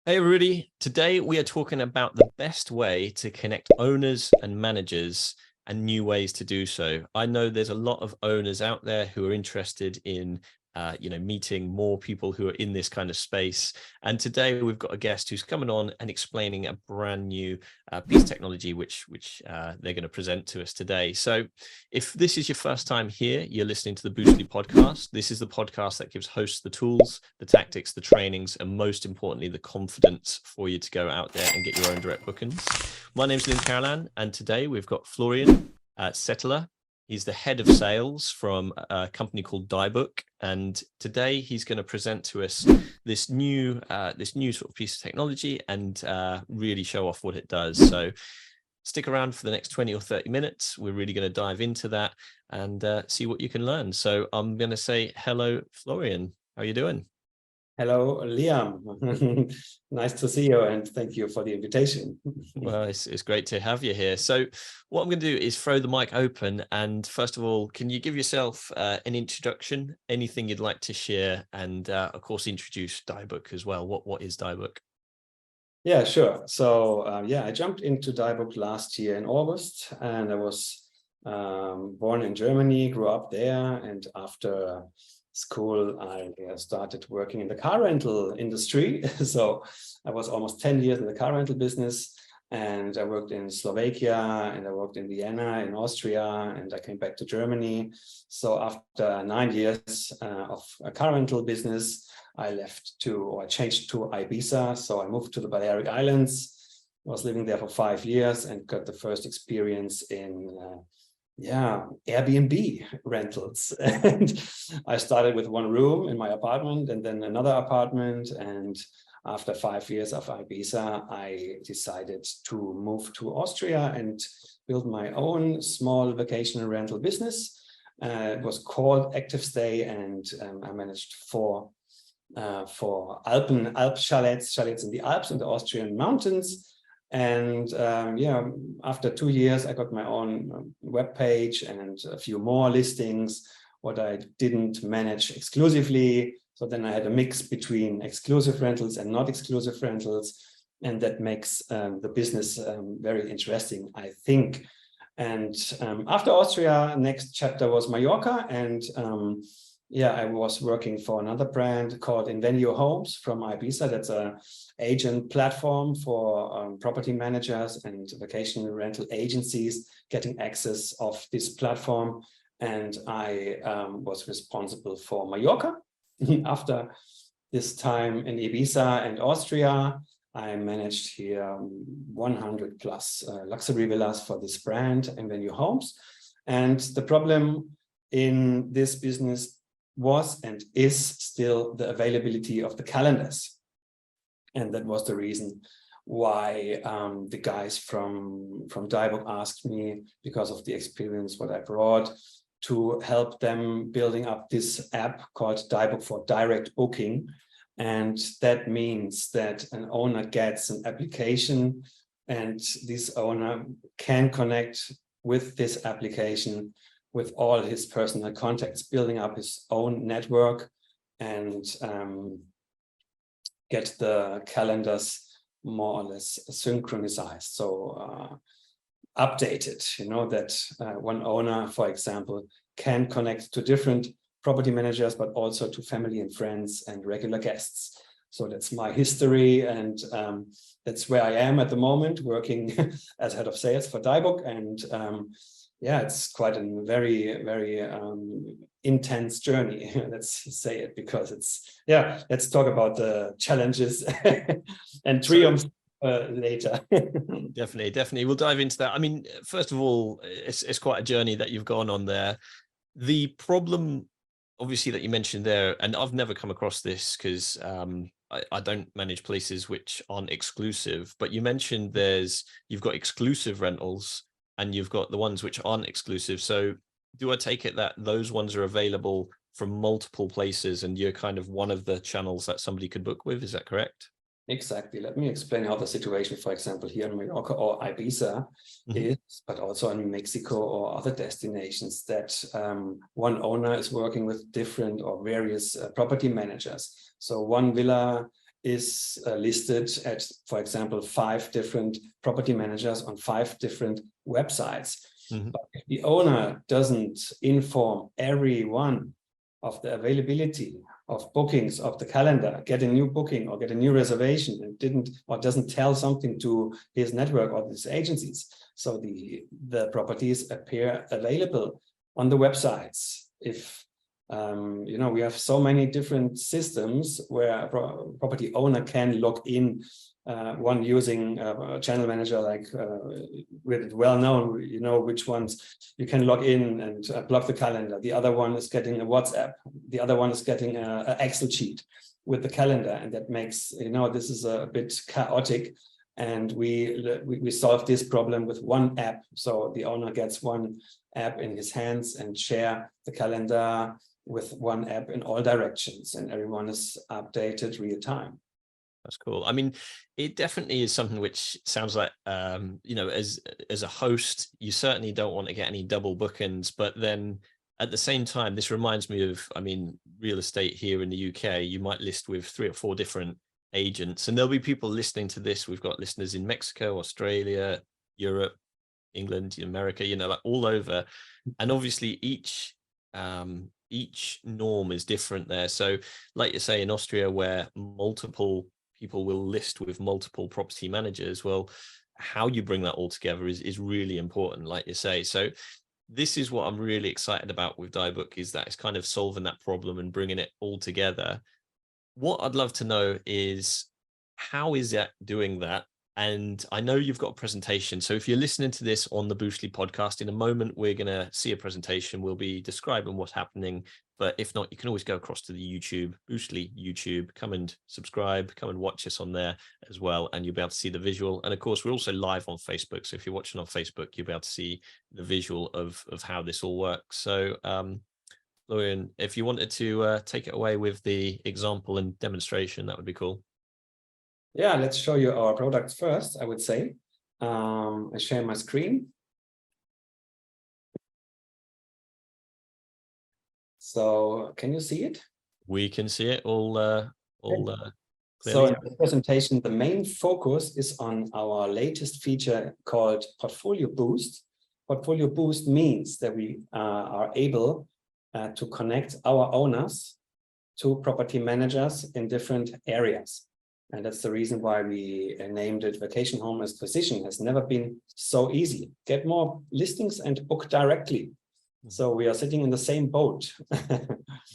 Hey everybody, today we are talking about the best way to connect owners and managers and new ways to do so. I know there's a lot of owners out there who are interested in meeting more people who are in this kind of space. And today we've got a guest who's coming on and explaining a brand new piece of technology which they're going to present to us today. So if this is your first time here, you're listening to the Boostly podcast. This is the podcast that gives hosts the tools, the tactics, the trainings, and most importantly, the confidence for you to go out there and get your own direct bookings. My name's Lynn Carolan, and today we've got Florian Settler. He's the head of sales from a company called Dibooq, and today he's going to present to us this new sort of piece of technology and really show off what it does. So stick around for the next 20 or 30 minutes. We're really going to dive into that and see what you can learn. So I'm going to say hello, Florian. How are you doing? Hello, Liam. Nice to see you, and thank you for the invitation. Well, it's great to have you here. So what I'm going to do is throw the mic open. And first of all, can you give yourself an introduction, anything you'd like to share, and of course, introduce Dibooq as well. What is Dibooq? Yeah, sure. So I jumped into Dibooq last year in August, and I was born in Germany, grew up there, and after school, I started working in the car rental industry. So I was almost 10 years in the car rental business, and I worked in Slovakia, and I worked in Vienna, in Austria, and I came back to Germany. So after 9 years of a car rental business, I changed to Ibiza. So I moved to the Balearic Islands. I was living there for 5 years and got the first experience in Airbnb rentals. And I started with one room in my apartment and then another apartment. And after 5 years of Ibiza, I decided to move to Austria and build my own small vacation rental business. It was called Active Stay, and I managed four Alp chalets in the Alps, in the Austrian mountains. And after 2 years, I got my own web page and a few more listings, what I didn't manage exclusively. So then I had a mix between exclusive rentals and not exclusive rentals. And that makes the business very interesting, I think. And after Austria, next chapter was Mallorca. And I was working for another brand called Invenio Homes from Ibiza. That's an agent platform for property managers and vacation rental agencies getting access of this platform. And I was responsible for Mallorca. After this time in Ibiza and Austria, I managed here 100 plus luxury villas for this brand, Invenio Homes. And the problem in this business was and is still the availability of the calendars. And that was the reason why the guys from Dibooq asked me, because of the experience what I brought, to help them building up this app called Dibooq for direct booking. And that means that an owner gets an application, and this owner can connect with this application with all his personal contacts, building up his own network, and get the calendars more or less synchronized. So updated, that one owner, for example, can connect to different property managers, but also to family and friends and regular guests. So that's my history, and that's where I am at the moment, working as head of sales for Dibooq. And it's quite a very, very intense journey. Let's say it, because let's talk about the challenges and triumphs later. Definitely. We'll dive into that. I mean, first of all, it's quite a journey that you've gone on there. The problem, obviously, that you mentioned there, and I've never come across this because I don't manage places which aren't exclusive, but you mentioned you've got exclusive rentals and you've got the ones which aren't exclusive. So do I take it that those ones are available from multiple places and you're kind of one of the channels that somebody could book with? Is that correct? Exactly. Let me explain how the situation, for example, here in Mallorca or Ibiza is, but also in Mexico or other destinations, that one owner is working with different or various property managers. So one villa is listed at, for example, 5 different property managers on 5 different websites. But if the owner doesn't inform everyone of the availability of bookings of the calendar, get a new booking or get a new reservation, and doesn't tell something to his network or his agencies, so the properties appear available on the websites. If we have so many different systems where a property owner can log in, one using a channel manager like with well known, which ones you can log in and block the calendar. The other one is getting a WhatsApp. The other one is getting an Excel sheet with the calendar, and that makes this is a bit chaotic. And we solve this problem with one app. So the owner gets one app in his hands and share the calendar with one app in all directions, and everyone is updated real time. That's cool. I mean, it definitely is something which sounds like, as a host, you certainly don't want to get any double bookings, but then at the same time, this reminds me of, real estate here in the UK, you might list with 3 or 4 different agents, and there'll be people listening to this. We've got listeners in Mexico, Australia, Europe, England, America, like all over. And obviously each norm is different there. So like you say, in Austria, where multiple people will list with multiple property managers, well, how you bring that all together is really important, like you say. So this is what I'm really excited about with Dibooq, is that it's kind of solving that problem and bringing it all together. What I'd love to know is, how is that doing that? And I know you've got a presentation. So if you're listening to this on the Boostly podcast, in a moment, we're going to see a presentation. We'll be describing what's happening. But if not, you can always go across to the YouTube, Boostly YouTube, come and subscribe, come and watch us on there as well. And you'll be able to see the visual. And of course, we're also live on Facebook. So if you're watching on Facebook, you'll be able to see the visual of how this all works. So Florian, if you wanted to take it away with the example and demonstration, that would be cool. Yeah, let's show you our products first, I would say. I share my screen. So can you see it? We can see it all clearly. So in the presentation, the main focus is on our latest feature called Portfolio Boost. Portfolio Boost means that we are able to connect our owners to property managers in different areas. And that's the reason why we named it Vacation Home Acquisition. Has never been so easy. Get more listings and book directly. So we are sitting in the same boat.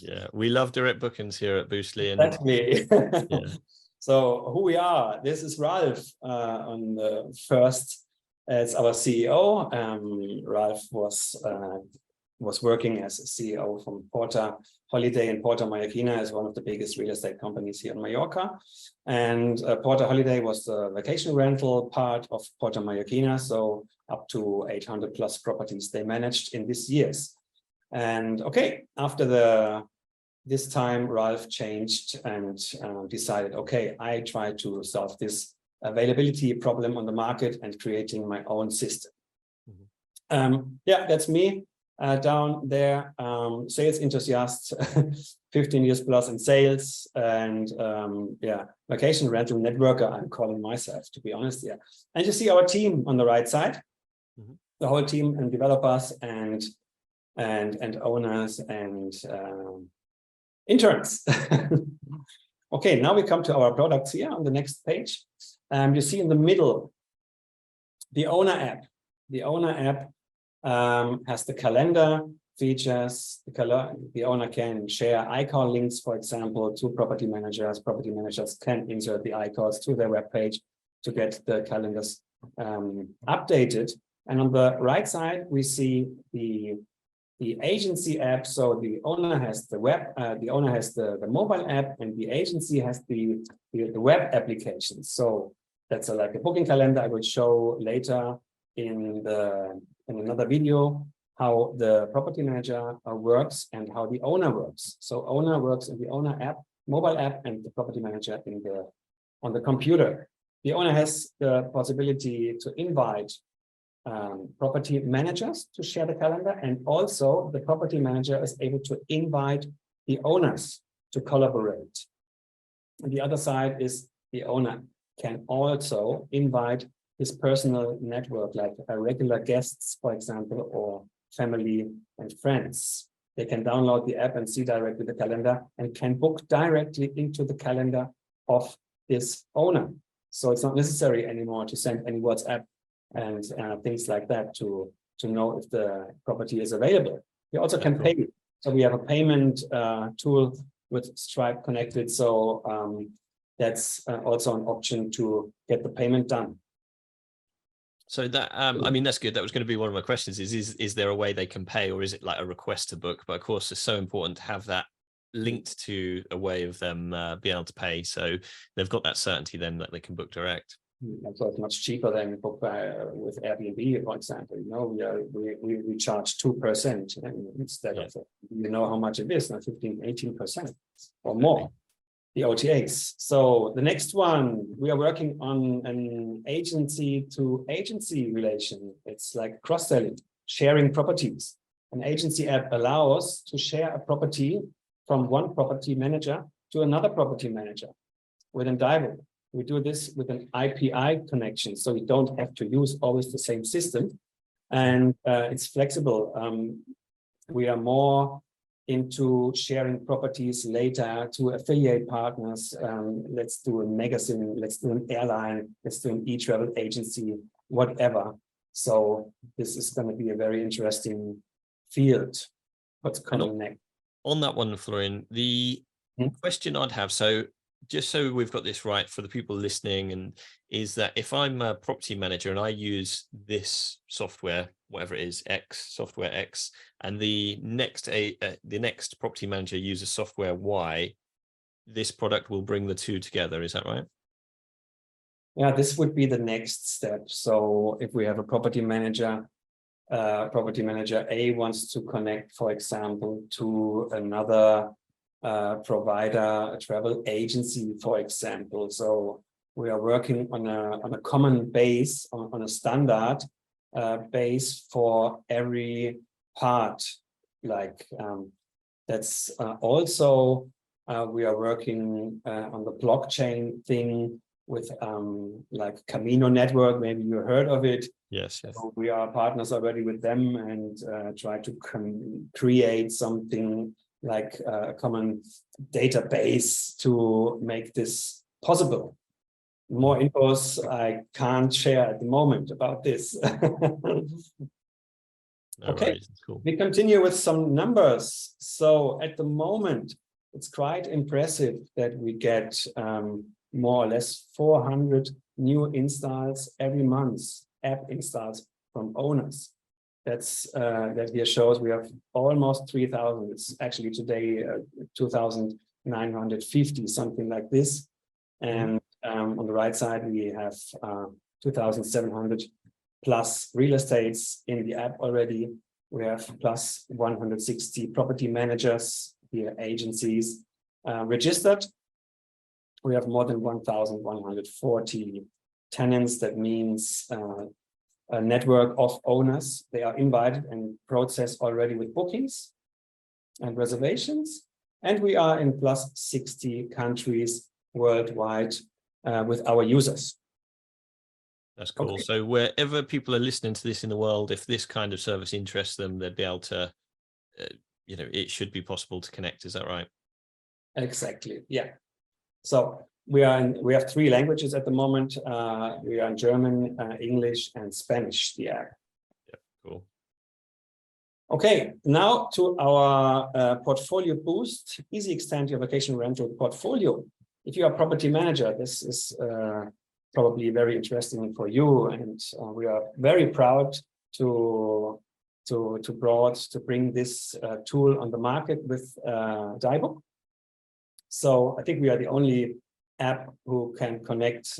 Yeah, we love direct bookings here at Boostly. And exactly. Yeah. So who we are, this is Ralph on the first as our CEO. Ralph was working as a CEO from Porta Holiday, and Porta Mallorquina is one of the biggest real estate companies here in Mallorca. And Porta Holiday was the vacation rental part of Porta Mallorquina, so up to 800 plus properties they managed in these years. And okay, after this time, Ralph changed and decided, okay, I try to solve this availability problem on the market and creating my own system. Yeah, that's me. Down there, sales enthusiast, 15 years plus in sales, and yeah, vacation rental networker, I'm calling myself, to be honest. Yeah, and you see our team on the right side, the whole team, and developers and owners and interns. Okay, now we come to our products here on the next page. You see in the middle the owner app. The owner app has the calendar features. The owner can share iCal links, for example, to property managers. Property managers can insert the iCals to their web page to get the calendars updated. And on the right side, we see the agency app. So the owner has the the mobile app, and the agency has the web application. So that's like a booking calendar. I will show later in another video how the property manager works and how the owner works. So owner works in the owner app, mobile app, and the property manager on the computer. The owner has the possibility to invite property managers to share the calendar, and also the property manager is able to invite the owners to collaborate. And the other side is the owner can also invite his personal network, like regular guests, for example, or family and friends. They can download the app and see directly the calendar and can book directly into the calendar of this owner. So it's not necessary anymore to send any WhatsApp and things like that to know if the property is available. You also can pay. So we have a payment tool with Stripe connected. So that's also an option to get the payment done. So that, I mean, that's good. That was going to be one of my questions is there a way they can pay, or is it like a request to book? But of course, it's so important to have that linked to a way of them being able to pay. So they've got that certainty then that they can book direct. So it's much cheaper than book with Airbnb, for example. You know, we charge 2% instead of, you know how much it is, now 15, 18% or more. The OTAs. So the next one, we are working on an agency to agency relation. It's like cross-selling, sharing properties. An agency app allows to share a property from one property manager to another property manager within Dibooq. We do this with an API connection, so you don't have to use always the same system, and it's flexible. We are more into sharing properties later to affiliate partners. Let's do a magazine, let's do an airline, let's do an e-travel agency, whatever. So this is going to be a very interesting field. What's coming next? On that one, Florian, the question I'd have, so just so we've got this right for the people listening, and is that if I'm a property manager and I use this software, whatever it is, software X, and the next property manager uses software Y, this product will bring the two together. Is that right? Yeah, this would be the next step. So if we have a property manager A wants to connect, for example, to another provider, a travel agency, for example. So we are working on a common base, on a standard base for every part. Like that's also we are working on the blockchain thing with like Camino network. Maybe you heard of it. Yes. So we are partners already with them and try to create something like a common database to make this possible. More infos I can't share at the moment about this. Okay, right. Cool. We continue with some numbers. So at the moment, it's quite impressive that we get more or less 400 new installs every month, app installs from owners. That's that here shows we have almost 3,000. It's actually today 2,950, something like this. And on the right side, we have 2,700 plus real estates in the app already. We have plus 160 property managers, here agencies registered. We have more than 1,140 tenants. That means a network of owners. They are invited and processed already with bookings and reservations. And we are in plus 60 countries worldwide with our users. That's cool. Okay. So wherever people are listening to this in the world, if this kind of service interests them, they'd be able to, you know, it should be possible to connect. Is that right? Exactly. Yeah. So we have 3 languages at the moment. We are in German, English, and Spanish. Yeah. Cool. Okay, now to our portfolio boost. Easy extend your vacation rental portfolio. If you are a property manager, this is probably very interesting for you, and we are very proud to bring this tool on the market with Dibooq. So I think we are the only app who can connect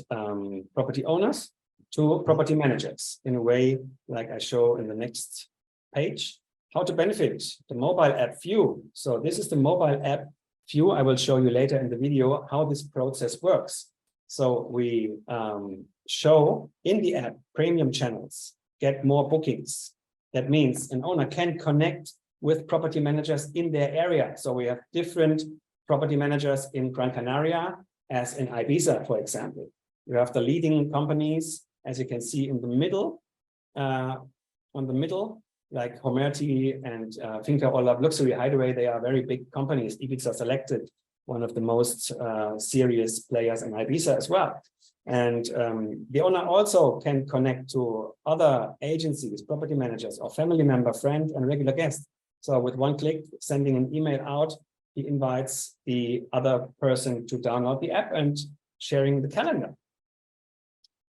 property owners to property managers in a way like I show in the next page. How to benefit the mobile app view. So this is the mobile app view. I will show you later in the video how this process works. So we show in the app premium channels, get more bookings. That means an owner can connect with property managers in their area. So we have different property managers in Gran Canaria as in Ibiza, for example. You have the leading companies, as you can see in the middle, on the middle, like Homerty and Finca Orlab Luxury Hideaway. They are very big companies. Ibiza Selected, one of the most serious players in Ibiza as well. And the owner also can connect to other agencies, property managers, or family member, friend, and regular guest. So with one click, sending an email out, he invites the other person to download the app and sharing the calendar.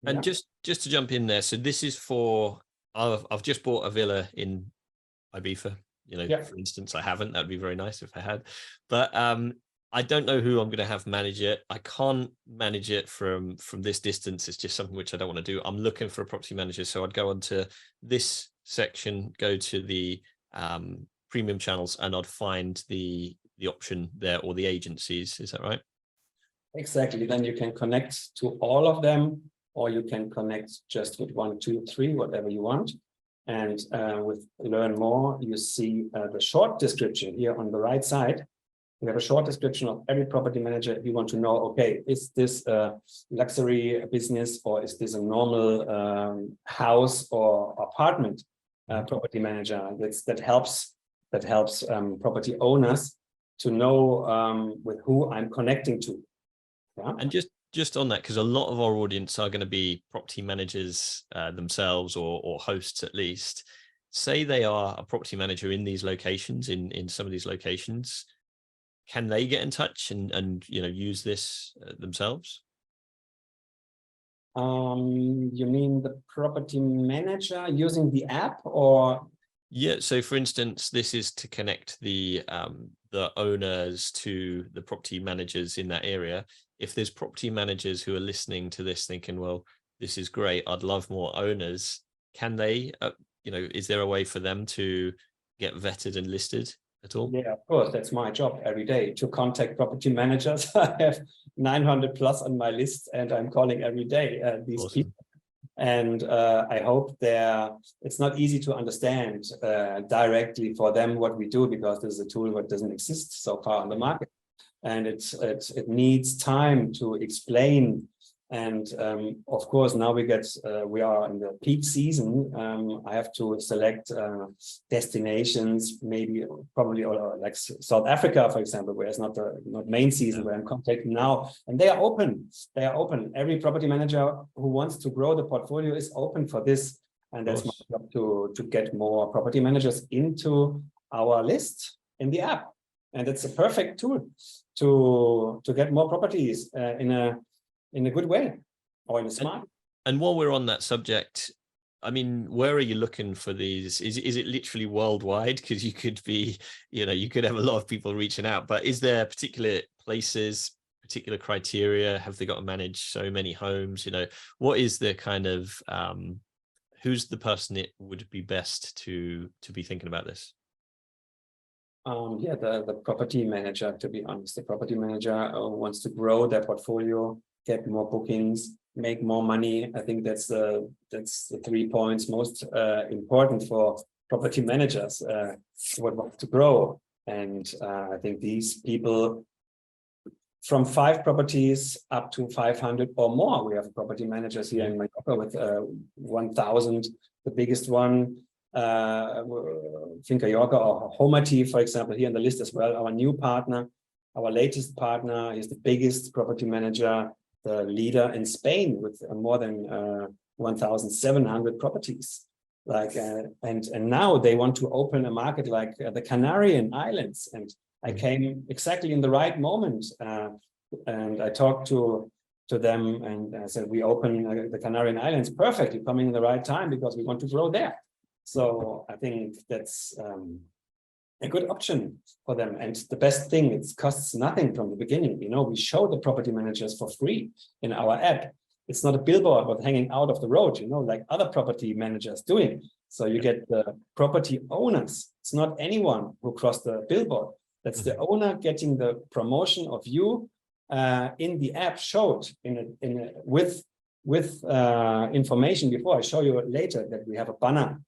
And just to jump in there, so this is for, I've just bought a villa in Ibiza, for instance. I haven't. That'd be very nice if I had, but I don't know who I'm going to have manage it. I can't manage it from this distance. It's just something which I don't want to do. I'm looking for a property manager, so I'd go onto this section, go to the premium channels, and I'd find the option there, or the agencies. Is that right? Exactly. Then you can connect to all of them, or you can connect just with 1, 2, 3, whatever you want. And with Learn More, you see the short description here on the right side. We have a short description of every property manager. If you want to know, okay, is this a luxury business, or is this a normal house or apartment property manager? That helps property owners to know with who I'm connecting to. Yeah? And just on that, because a lot of our audience are going to be property managers themselves, or hosts at least. Say they are a property manager in these locations, in some of these locations. Can they get in touch and use this themselves? You mean the property manager using the app, or? Yeah. So, for instance, this is to connect the owners to the property managers in that area. If there's property managers who are listening to this, thinking, "Well, this is great. I'd love more owners." Can they? Is there a way for them to get vetted and listed at all? Yeah, of course. That's my job every day, to contact property managers. I have 900 plus on my list, and I'm calling every day these Awesome. people. And I hope it's not easy to understand directly for them what we do, because this is a tool that doesn't exist so far on the market. And it needs time to explain. And of course, now we are in the peak season. I have to select destinations, probably like South Africa, for example, where it's not main season, where I'm contacting now. And they are open. They are open. Every property manager who wants to grow the portfolio is open for this. And that's my job to get more property managers into our list in the app. And it's a perfect tool to get more properties in a good way, or in a smart. And while we're on that subject, I mean, where are you looking for these? Is it literally worldwide? Because you could be, you could have a lot of people reaching out, but is there particular places, particular criteria? Have they got to manage so many homes? What is the kind of, who's the person it would be best to be thinking about this? The property manager, to be honest. The property manager wants to grow their portfolio, get more bookings, make more money. I think that's the 3 points most important for property managers who want to grow. And I think these people, from 5 properties up to 500 or more, we have property managers here in Mallorca with 1,000. The biggest one, Finca Yorca or Homerty, for example, here on the list as well. Our new partner, our latest partner, is the biggest property manager, the leader in Spain, with more than 1,700 properties. And now they want to open a market like the Canary Islands. And I came exactly in the right moment, and I talked to them, and I said, we open the Canary Islands perfectly, coming in the right time, because we want to grow there. So I think that's a good option for them. And the best thing, it costs nothing from the beginning. We show the property managers for free in our app. It's not a billboard but hanging out of the road, like other property managers doing. So you get the property owners. It's not anyone who crossed the billboard. That's the owner getting the promotion of you in the app, showed with information before. I show you later that we have a banner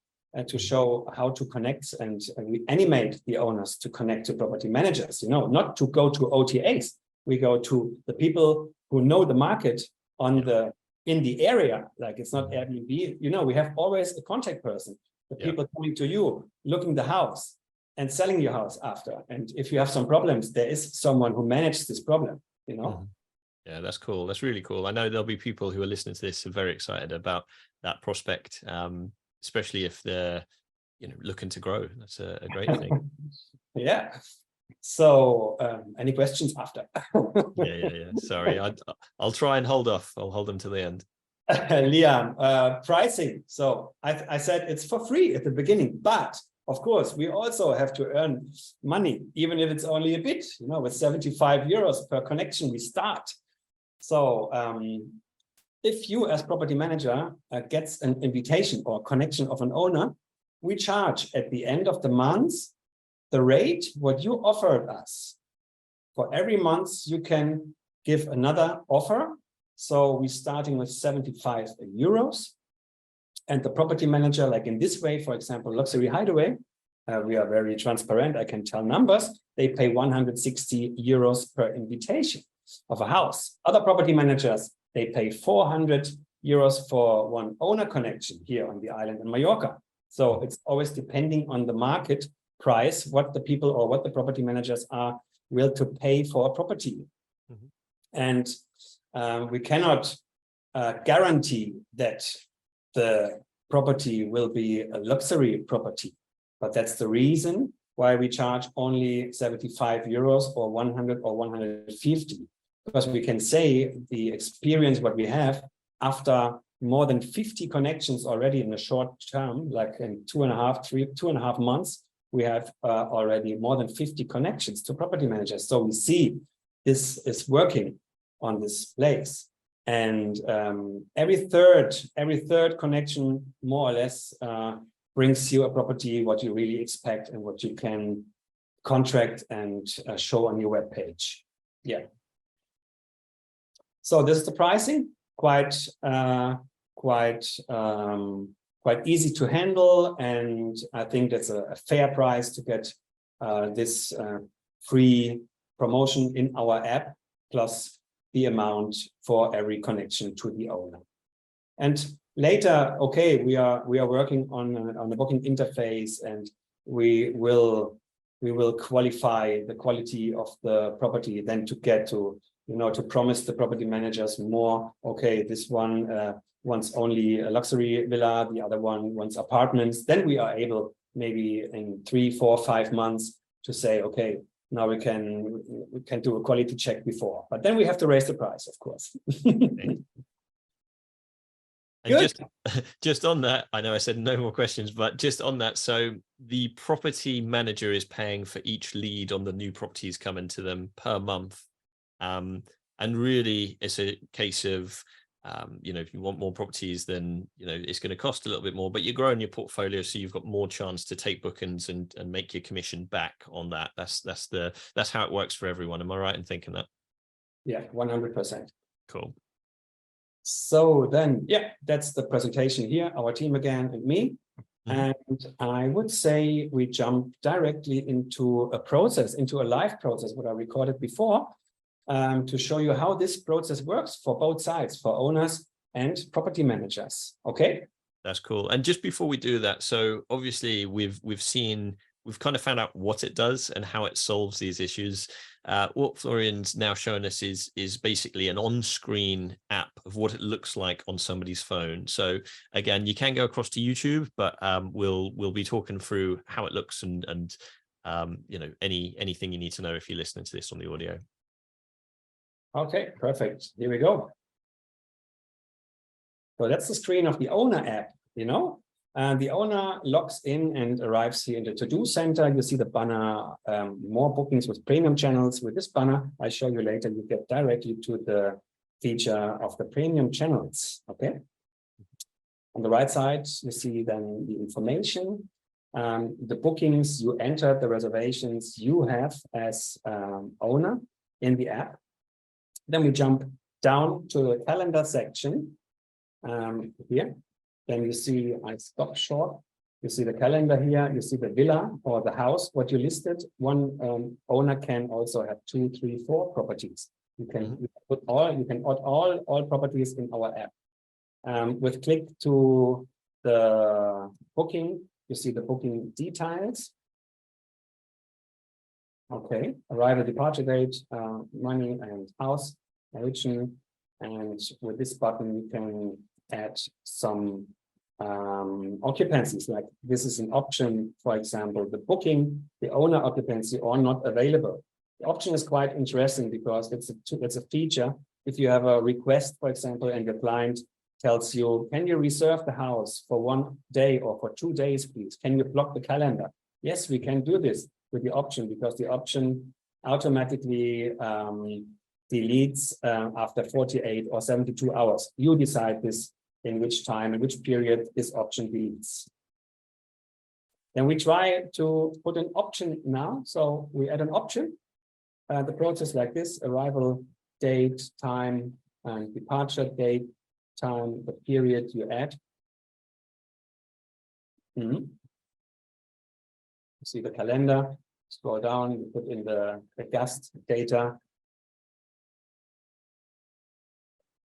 to show how to connect, and we animate the owners to connect to property managers, not to go to OTAs. We go to the people who know the market in the area, like it's not Airbnb, we have always a contact person, the people coming to you, looking the house and selling your house after. And if you have some problems, there is someone who manages this problem, Yeah, that's cool. That's really cool. I know there'll be people who are listening to this who are very excited about that prospect, especially if they're, looking to grow. That's a great thing. Yeah. So, any questions after? Yeah. Sorry, I'll try and hold off. I'll hold them to the end. Liam, pricing. So I said it's for free at the beginning, but of course we also have to earn money, even if it's only a bit. With 75 euros per connection we start. So if you as property manager gets an invitation or connection of an owner, we charge at the end of the month the rate what you offered us. For every month you can give another offer. So we're starting with 75 euros. And the property manager, like in this way, for example, Luxury Hideaway, we are very transparent, I can tell numbers, they pay 160 euros per invitation of a house. Other property managers, they pay 400 euros for one owner connection here on the island in Mallorca. So it's always depending on the market price, what the people or what the property managers are willing to pay for a property. And we cannot guarantee that the property will be a luxury property, but that's the reason why we charge only 75 euros or 100 or 150, because we can say the experience what we have after more than 50 connections already in a short term, like in 2.5 months, we have already more than 50 connections to property managers. So we see this is working on this place. And every third connection, more or less, brings you a property, what you really expect and what you can contract and show on your web page. Yeah. So this is the pricing, quite easy to handle, and I think that's a fair price to get this free promotion in our app, plus the amount for every connection to the owner. And later, okay, we are working on the booking interface, and we will qualify the quality of the property, then to get to to promise the property managers more. Okay, this one wants only a luxury villa, the other one wants apartments. Then we are able, maybe in 3, 4, 5 months, to say, okay, now we can do a quality check before, but then we have to raise the price, of course. And just on that, I know I said no more questions, but just on that, so the property manager is paying for each lead on the new properties coming to them per month. And really it's a case of, if you want more properties, then, it's going to cost a little bit more, but you're growing your portfolio, so you've got more chance to take bookings and make your commission back on that. That's how it works for everyone. Am I right in thinking that? Yeah, 100%. Cool. So then, yeah, that's the presentation here, our team again and me. And I would say we jump directly into a live process, what I recorded before, to show you how this process works for both sides, for owners and property managers. Okay. That's cool. And just before we do that, so obviously we've kind of found out what it does and how it solves these issues. What Florian's now showing us is basically an on-screen app of what it looks like on somebody's phone. So again, you can go across to YouTube, but we'll be talking through how it looks and anything you need to know if you're listening to this on the audio. Okay, perfect. Here we go. So that's the screen of the owner app, and the owner logs in and arrives here in the to-do center. You see the banner, more bookings with premium channels. With this banner, I show you later, you get directly to the feature of the premium channels. Okay. On the right side, you see then the information, the bookings you entered, the reservations you have as owner in the app. Then we jump down to the calendar section here. Then you see, I stop short. You see the calendar here. You see the villa or the house, what you listed. One owner can also have 2, 3, 4 properties. You can put you can add all properties in our app. With click to the booking, you see the booking details. Okay, arrival, departure date, money and house, origin. And with this button, you can add some occupancies, like this is an option, for example, the booking, the owner occupancy or not available. The option is quite interesting because it's a feature. If you have a request, for example, and your client tells you, can you reserve the house for 1 day or for 2 days, please? Can you block the calendar? Yes, we can do this with the option, because the option automatically deletes after 48 or 72 hours. You decide this, in which time, in which period this option deletes. Then we try to put an option now. So we add an option. The process like this: arrival date, time, and departure date, time, the period you add. See the calendar, scroll down, you put in the guest data,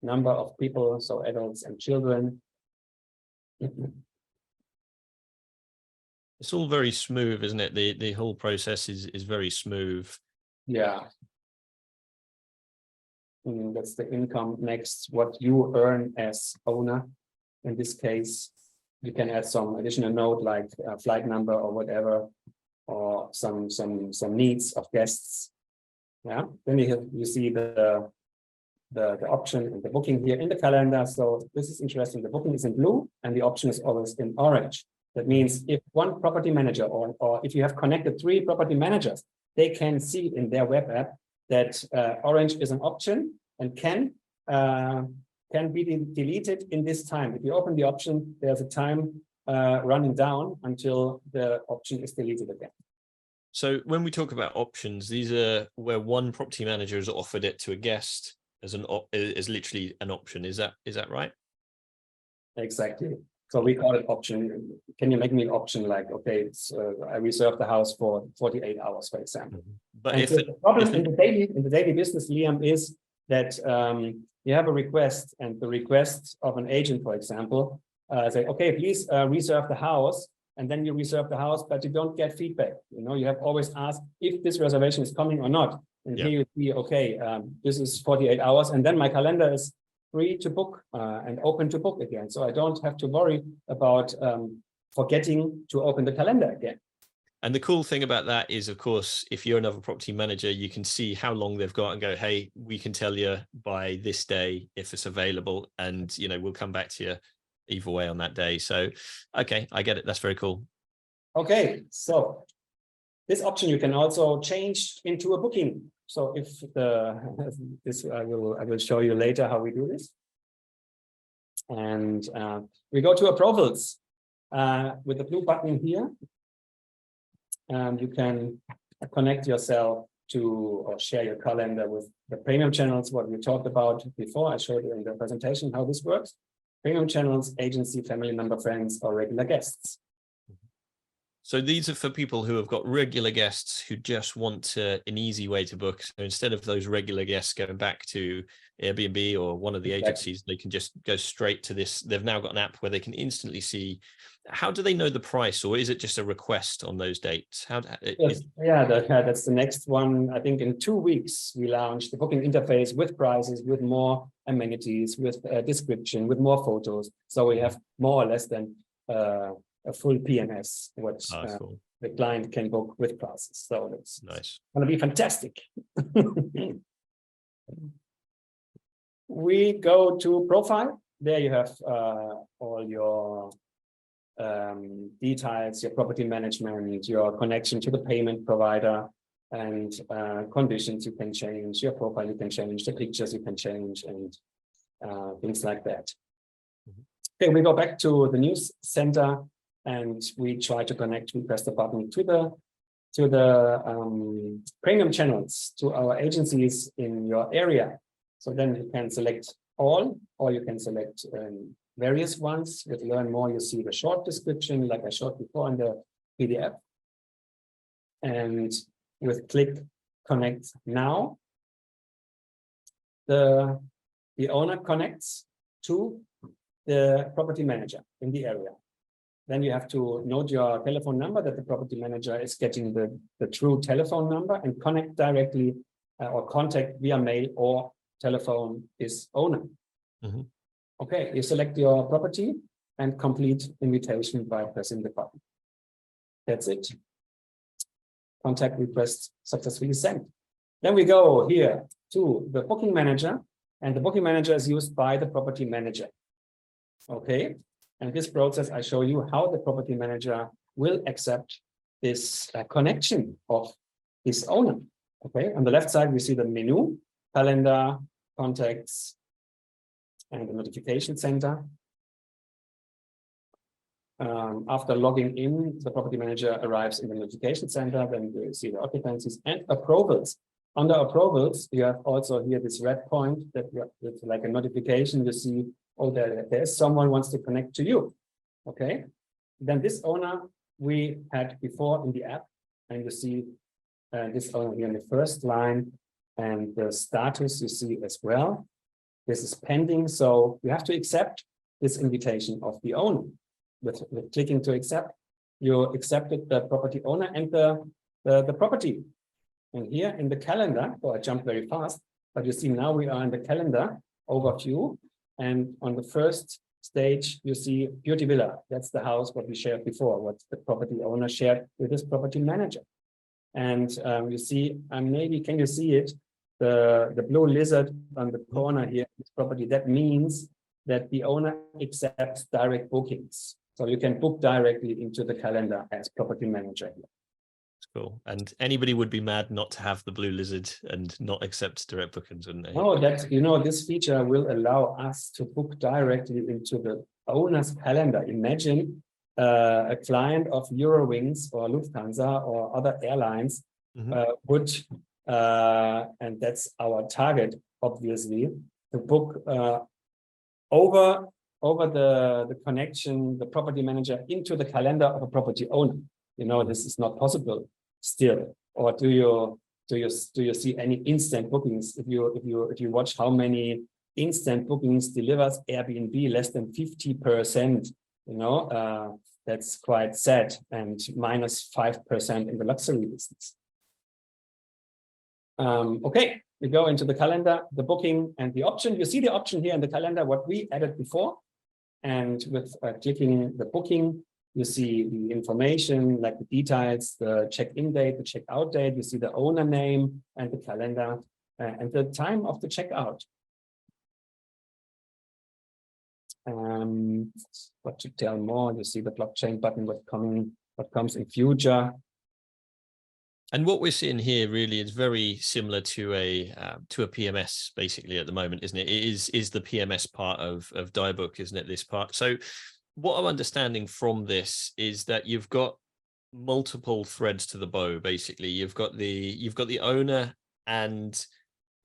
number of people, so adults and children. It's all very smooth, isn't it? The whole process is very smooth. Yeah. That's the income. Next, what you earn as owner. In this case, you can add some additional note like a flight number or whatever, or some needs of guests. Yeah. Then you see the option and the booking here in the calendar. So this is interesting. The booking is in blue and the option is always in orange. That means if one property manager or if you have connected 3 property managers, they can see in their web app that orange is an option and can be deleted in this time. If you open the option, there's a time running down until the option is deleted again. So when we talk about options, these are where one property manager has offered it to a guest as literally an option. Is that right? Exactly. So we call it option. Can you make me an option like, okay, it's, I reserve the house for 48 hours, for example. But and the problem in the daily business, Liam, is that you have a request, and the request of an agent, for example, say, okay, please reserve the house, and then you reserve the house, but you don't get feedback. You know, you have always asked if this reservation is coming or not. And here you see, okay, this is 48 hours, and then my calendar is free to book and open to book again. So I don't have to worry about forgetting to open the calendar again. And the cool thing about that is, of course, if you're another property manager, you can see how long they've got and go, hey, we can tell you by this day if it's available, and we'll come back to you either way on that day. So, okay, I get it. That's very cool. Okay, so this option you can also change into a booking. So if I will show you later how we do this. And we go to approvals with the blue button here. You can connect yourself to or share your calendar with the premium channels, what we talked about before. I showed you in the presentation how this works. Premium channels, agency, family member, friends, or regular guests. So these are for people who have got regular guests who just want an easy way to book. So instead of those regular guests going back to Airbnb or one of the agencies, they can just go straight to this. They've now got an app where they can instantly see. How do they know the price, or is it just a request on those dates? That's the next one. I think in 2 weeks, we launched the booking interface with prices, with more amenities, with a description, with more photos. So we have more or less than a full PMS, what cool. The client can book with prices. So it's nice. Going to be fantastic. We go to profile. There you have all your details, your property management, your connection to the payment provider, and conditions you can change, your profile you can change, the pictures you can change, and things like that. Okay, we go back to the news center and we try to connect. We press the button to the premium channels, to our agencies in your area. So then you can select all, or you can select various ones. With learn more, you see the short description, like I showed before in the PDF. And with click connect now, the owner connects to the property manager in the area. Then you have to note your telephone number, that the property manager is getting the true telephone number, and connect directly or contact via mail or telephone his owner. Mm-hmm. Okay, you select your property and complete invitation by pressing the button. That's it. Contact request successfully sent. Then we go here to the booking manager, and the booking manager is used by the property manager. Okay, and this process, I show you how the property manager will accept this connection of his owner. Okay, on the left side, we see the menu, calendar, contacts, and the notification center. After logging in, the property manager arrives in the notification center. Then you see the occupancies and approvals. Under approvals, you have also here this red point that it's like a notification. You see, oh, there's someone wants to connect to you. Okay. Then this owner we had before in the app, and you see this owner here in the first line, and the status you see as well. This is pending, so you have to accept this invitation of the owner. With clicking to accept, you accepted the property owner and the property. And here in the calendar, so I jumped very fast, but you see now we are in the calendar overview. And on the first stage, you see Beauty Villa. That's the house what we shared before, what the property owner shared with his property manager. And you see, maybe can you see it? The blue lizard on the corner here, this property, that means that the owner accepts direct bookings. So you can book directly into the calendar as property manager here. Cool. And anybody would be mad not to have the blue lizard and not accept direct bookings, wouldn't they? Oh, that, you know, this feature will allow us to book directly into the owner's calendar. Imagine a client of Eurowings or Lufthansa or other airlines would, and that's our target, obviously, to book over the connection, the property manager into the calendar of a property owner. You know, this is not possible still. Or do you see any instant bookings? If you watch how many instant bookings delivers Airbnb, less than 50%, you know, that's quite sad, and minus 5% in the luxury business. Okay, we go into the calendar, the booking and the option. You see the option here in the calendar, what we added before. And with clicking the booking, you see the information, like the details, the check-in date, the check-out date. You see the owner name and the calendar and the time of the checkout. What to tell more? You see the blockchain button, what comes in future. And what we're seeing here really is very similar to a PMS basically at the moment, isn't it? It is the PMS part of Dibooq, isn't it? This part. So what I'm understanding from this is that you've got multiple threads to the bow. Basically, you've got the owner, and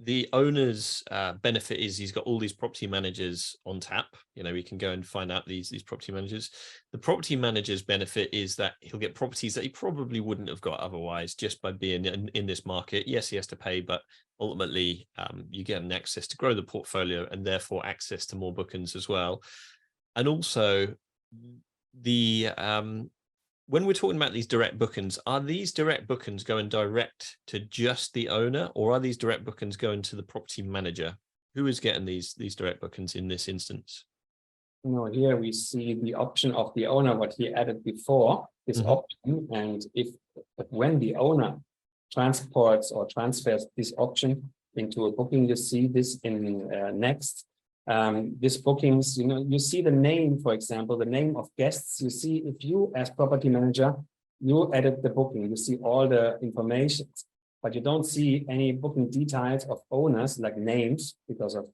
the owner's benefit is he's got all these property managers on tap. You know, he can go and find out these property managers. The property manager's benefit is that he'll get properties that he probably wouldn't have got otherwise, just by being in this market. Yes, he has to pay, but ultimately you get an access to grow the portfolio and therefore access to more bookings as well. And also the when we're talking about these direct bookings, are these direct bookings going direct to just the owner, or are these direct bookings going to the property manager? Who is getting these direct bookings in this instance? No, here we see the option of the owner, what he added before, this option. And when the owner transports or transfers this option into a booking, you see this in next. These bookings, you know, you see the name, for example, the name of guests. You see, if you as property manager, you edit the booking, you see all the information, but you don't see any booking details of owners, like names, because of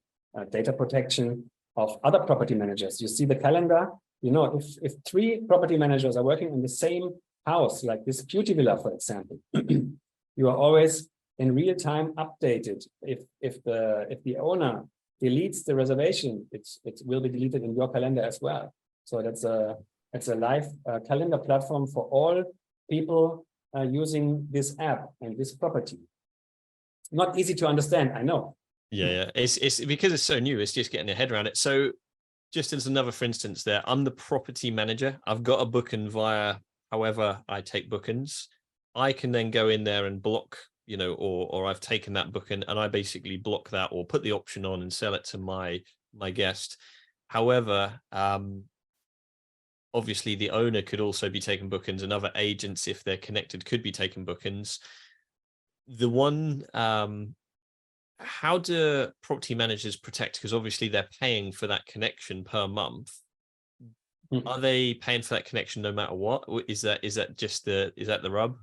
data protection of other property managers. You see the calendar. You know, if 3 property managers are working in the same house, like this Beauty Villa, for example, you are always in real time updated. If the owner deletes the reservation, it will be deleted in your calendar as well. So that's a live calendar platform for all people using this app and this property. Not easy to understand, I know, Yeah. It's because it's so new. It's just getting your head around it. So just as another, for instance, there, I'm the property manager. I've got a booking via however I take bookings. I can then go in there and block, or I've taken that booking and I basically block that or put the option on and sell it to my guest. However, obviously the owner could also be taking bookings, and other agents, if they're connected, could be taking bookings. The one how do property managers protect, because obviously they're paying for that connection per month? Are they paying for that connection no matter what? Is that the rub?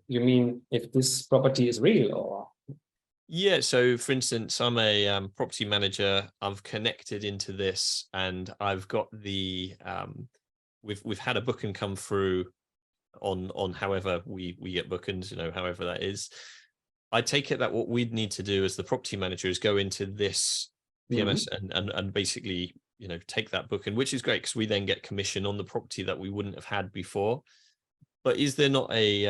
You mean if this property is real, or? Yeah, so for instance, I'm a property manager. I've connected into this, and I've got the we've had a booking come through on however we get bookings, however that is. I take it that what we'd need to do as the property manager is go into this PMS and basically, take that booking, which is great because we then get commission on the property that we wouldn't have had before. But is there not a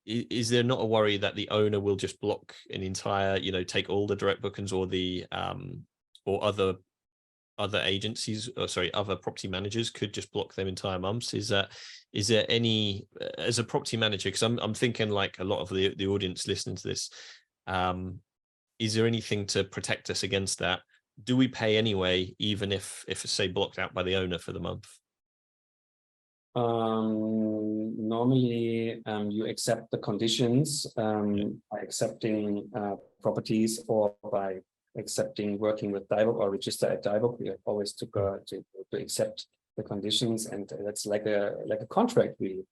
worry that the owner will just block an entire, take all the direct bookings, or the or other agencies, or sorry, other property managers could just block them entire months? Is there any, as a property manager, because I'm thinking like a lot of the audience listening to this, is there anything to protect us against that? Do we pay anyway, even if it's, say, blocked out by the owner for the month? Normally, you accept the conditions by accepting properties, or by accepting working with Dibooq or register at Dibooq. We have always to accept the conditions, and that's like a contract we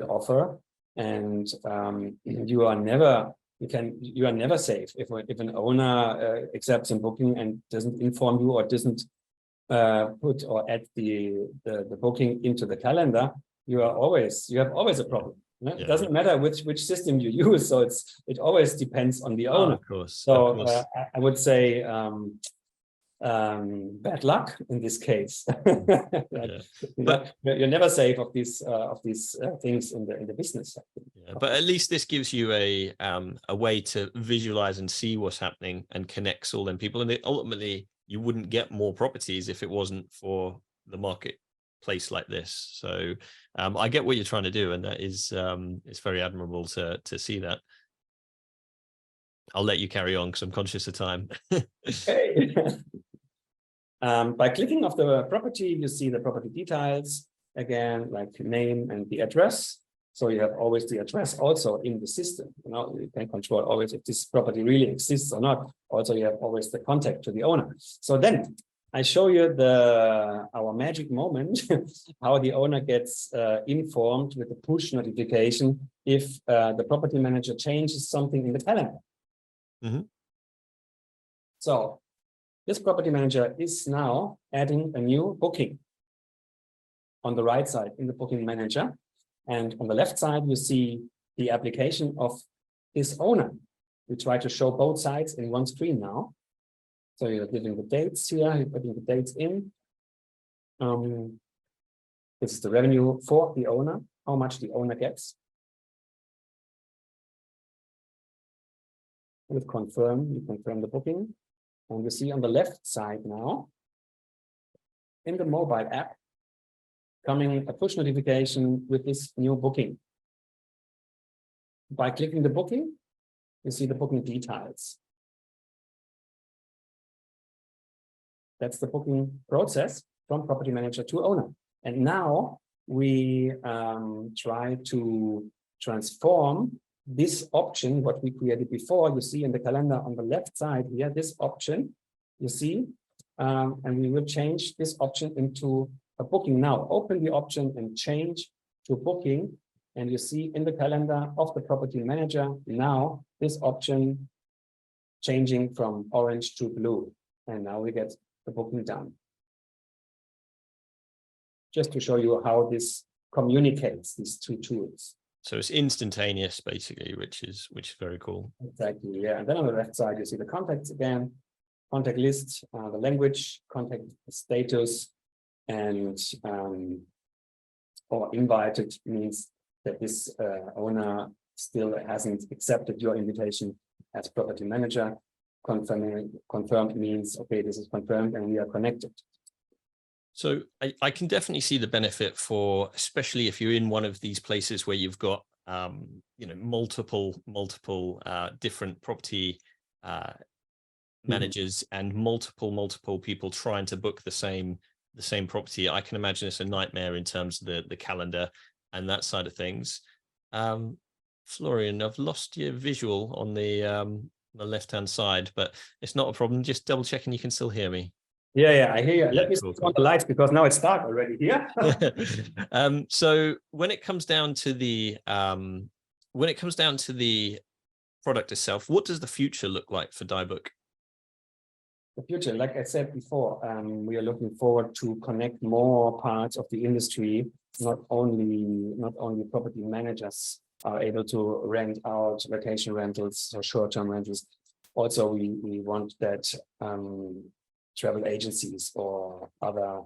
offer. And you are never safe if an owner accepts a booking and doesn't inform you, or doesn't put or add the booking into the calendar. You have always a problem. Yeah. It doesn't matter which system you use, so it always depends on the owner. Of course. So of course. I would say bad luck in this case. You're never safe of these things in the business. But at least this gives you a way to visualize and see what's happening, and connects all them people. And ultimately, you wouldn't get more properties if it wasn't for the marketplace like this. So I get what you're trying to do, and that is it's very admirable to see that. I'll let you carry on because I'm conscious of time. Okay. By clicking off the property, you see the property details again, like name and the address. So you have always the address also in the system. You can control always if this property really exists or not. Also, you have always the contact to the owner. So then I show you our magic moment, how the owner gets informed with a push notification if the property manager changes something in the calendar. So this property manager is now adding a new booking on the right side in the booking manager. And on the left side, you see the application of his owner. We try to show both sides in one screen now. So you're giving the dates here, you're putting the dates in. This is the revenue for the owner, how much the owner gets. With confirm, you confirm the booking. And you see on the left side now, in the mobile app, coming a push notification with this new booking. By clicking the booking, you see the booking details. That's the booking process from property manager to owner. And now we try to transform this option, what we created before. You see in the calendar on the left side here, this option, you see, and we will change this option into a booking. Now open the option and change to booking, and you see in the calendar of the property manager now this option changing from orange to blue, and now we get the booking done. Just to show you how this communicates, these two tools. So it's instantaneous, basically, which is very cool. Exactly, yeah. And then on the left side, you see the contacts again, contact list, the language, contact status, and or invited means that this owner still hasn't accepted your invitation as property manager. Confirmed means, okay, this is confirmed and we are connected. So I can definitely see the benefit for, especially if you're in one of these places where you've got, multiple different property managers and multiple people trying to book the same property. I can imagine it's a nightmare in terms of the calendar and that side of things. Florian, I've lost your visual on the left-hand side, but it's not a problem. Just double checking you can still hear me. Yeah, I hear you. Yeah, Let me switch on the lights because now it's dark already here. So when it comes down to the product itself, what does the future look like for Dibooq? The future, like I said before, we are looking forward to connect more parts of the industry. Not only property managers are able to rent out vacation rentals or short-term rentals. Also, we want that travel agencies or other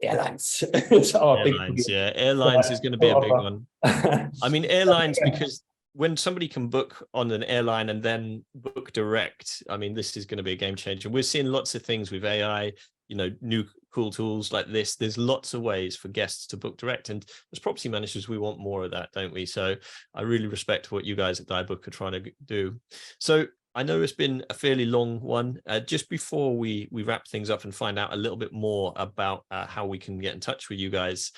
airlines. It's our airlines, airlines is going to be a big one. I mean, airlines, because when somebody can book on an airline and then book direct, I mean, this is going to be a game changer. We're seeing lots of things with AI, new cool tools like this. There's lots of ways for guests to book direct, and as property managers, we want more of that, don't we? So I really respect what you guys at Dibooq are trying to do. So I know it's been a fairly long one. Just before we wrap things up and find out a little bit more about how we can get in touch with you guys,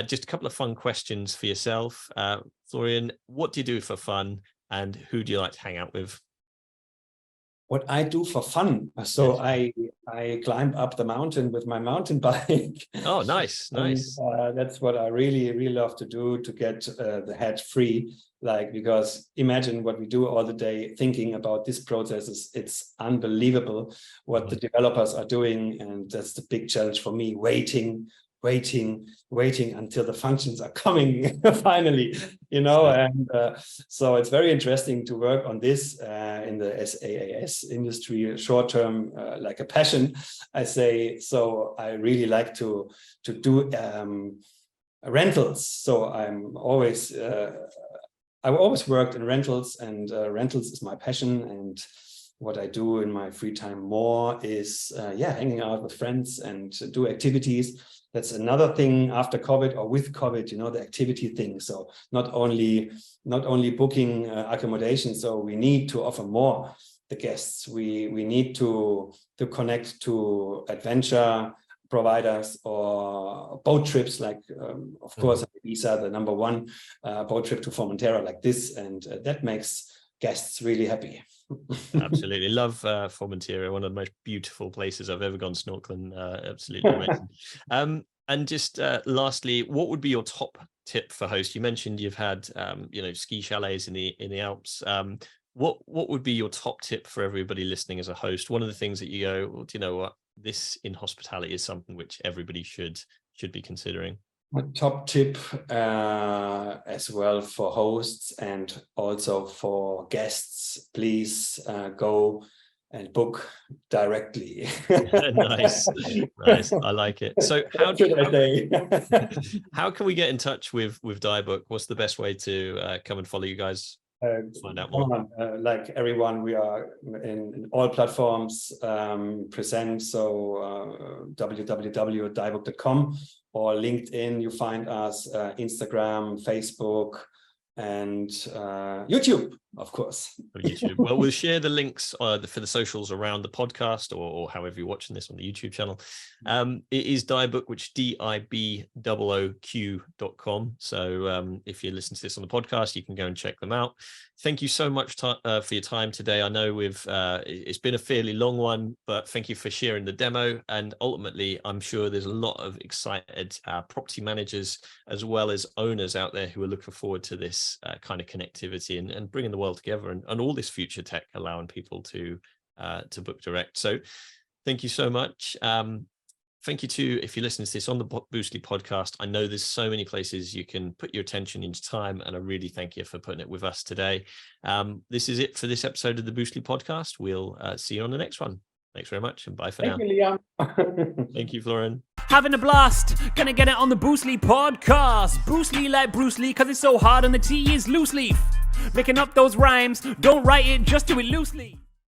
just a couple of fun questions for yourself. Florian, what do you do for fun and who do you like to hang out with? What I do for fun. So I climb up the mountain with my mountain bike. Oh, nice. That's what I really love to do, to get the head free. Because imagine what we do all the day thinking about these processes. It's unbelievable what the developers are doing. And that's the big challenge for me, waiting until the functions are coming finally, and so it's very interesting to work on this in the SaaS industry, short-term, like a passion, I say. So I really like to do rentals. So I've always worked in rentals, and rentals is my passion. And what I do in my free time more is hanging out with friends and do activities. That's another thing after COVID or with COVID, the activity thing. So not only booking accommodation. So we need to offer more the guests. We need to connect to adventure providers or boat trips, like of course Ibiza, the number one boat trip to Formentera like this, and that makes guests really happy. Absolutely love Formentera, one of the most beautiful places I've ever gone snorkeling. Absolutely amazing. And just lastly, what would be your top tip for hosts? You mentioned you've had ski chalets in the Alps. What would be your top tip for everybody listening as a host? One of the things that you go, well, do you know what, this in hospitality is something which everybody should be considering? My top tip as well for hosts and also for guests, please go and book directly. Nice. I like it. So how can we get in touch with Dibooq? What's the best way to come and follow you guys? Find out more. Like everyone, we are in all platforms present. So www.dibooq.com or LinkedIn, you find us, Instagram, Facebook, and YouTube, of course. YouTube. Well, we'll share the links for the socials around the podcast or however you're watching this on the YouTube channel. It is Dibooq, which DIBOOQ.com. So if you listen to this on the podcast, you can go and check them out. Thank you so much for your time today. I know it's been a fairly long one, but thank you for sharing the demo. And ultimately, I'm sure there's a lot of excited property managers as well as owners out there who are looking forward to this kind of connectivity and bringing the world together and all this future tech allowing people to book direct. So thank you so much. Thank you too, if you listen to this on the Boostly podcast. I know there's so many places you can put your attention into time, and I really thank you for putting it with us today. This is it for this episode of the Boostly podcast. We'll see you on the next one. Thanks very much, and bye for now. Thank you, Liam. Thank you, Florian. Having a blast, gonna get it on the Boostly podcast. Boostly like Bruce Lee, cause it's so hard and the T is loose leaf. Making up those rhymes, don't write it, just do it loosely.